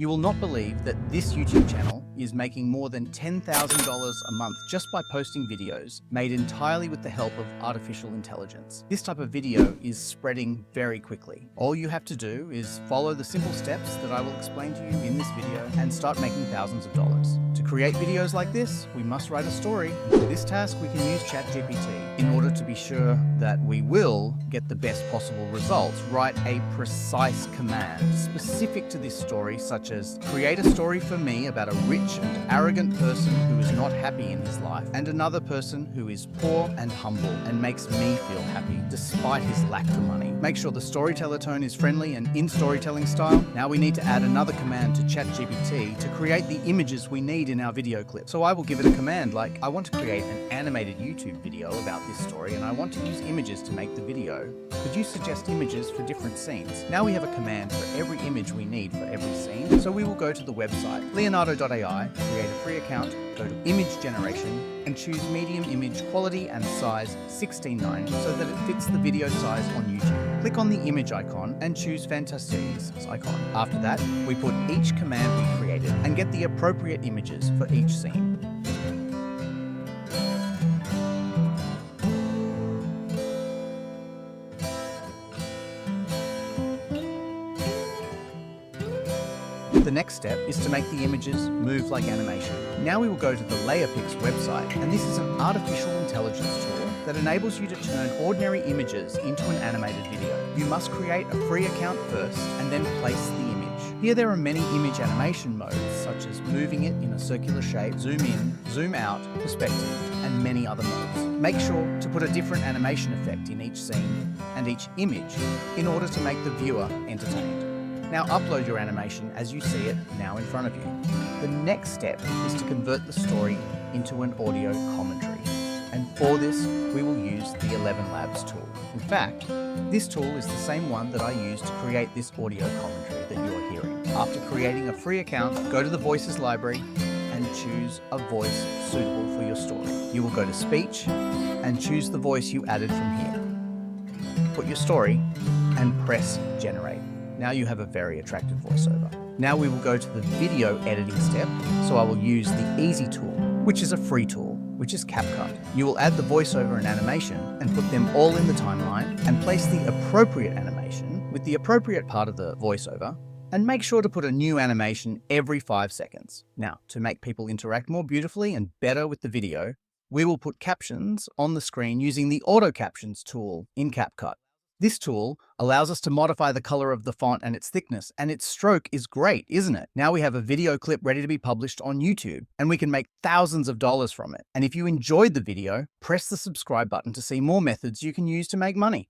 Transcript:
You will not believe that this YouTube channel is making more than $10,000 a month just by posting videos made entirely with the help of artificial intelligence. This type of video is spreading very quickly. All you have to do is follow the simple steps that I will explain to you in this video and start making thousands of dollars. To create videos like this, we must write a story. For this task, we can use ChatGPT in order to be sure that we will get the best possible results. Write a precise command specific to this story, such as create a story for me about a rich and arrogant person who is not happy in his life and another person who is poor and humble and makes me feel happy despite his lack of money. Make sure the storyteller tone is friendly and in storytelling style. Now we need to add another command to ChatGPT to create the images we need in our video clip. So I will give it a command like, I want to create an animated YouTube video about this story and I want to use images to make the video. Could you suggest images for different scenes? Now we have a command for every image we need for every scene. So we will go to the website, leonardo.ai, create a free account, go to image generation and choose medium image quality and size 16:9 so that it fits the video size on YouTube. Click on the image icon and choose Fantastes icon. After that, we put each command we created and get the appropriate images for each scene. The next step is to make the images move like animation. Now we will go to the LayerPix website, and this is an artificial intelligence tool that enables you to turn ordinary images into an animated video. You must create a free account first and then place the image. Here there are many image animation modes, such as moving it in a circular shape, zoom in, zoom out, perspective, and many other modes. Make sure to put a different animation effect in each scene and each image in order to make the viewer entertained. Now upload your animation as you see it now in front of you. The next step is to convert the story into an audio commentary. And for this, we will use the 11 Labs tool. In fact, this tool is the same one that I used to create this audio commentary that you are hearing. After creating a free account, go to the Voices library and choose a voice suitable for your story. You will go to Speech and choose the voice you added from here. Put your story and press Generate. Now you have a very attractive voiceover. Now we will go to the video editing step, so I will use the Easy tool, which is a free tool, which is CapCut. You will add the voiceover and animation and put them all in the timeline and place the appropriate animation with the appropriate part of the voiceover and make sure to put a new animation every 5 seconds. Now, to make people interact more beautifully and better with the video, we will put captions on the screen using the Auto Captions tool in CapCut. This tool allows us to modify the color of the font and its thickness, and its stroke is great, isn't it? Now we have a video clip ready to be published on YouTube, and we can make thousands of dollars from it. And if you enjoyed the video, press the subscribe button to see more methods you can use to make money.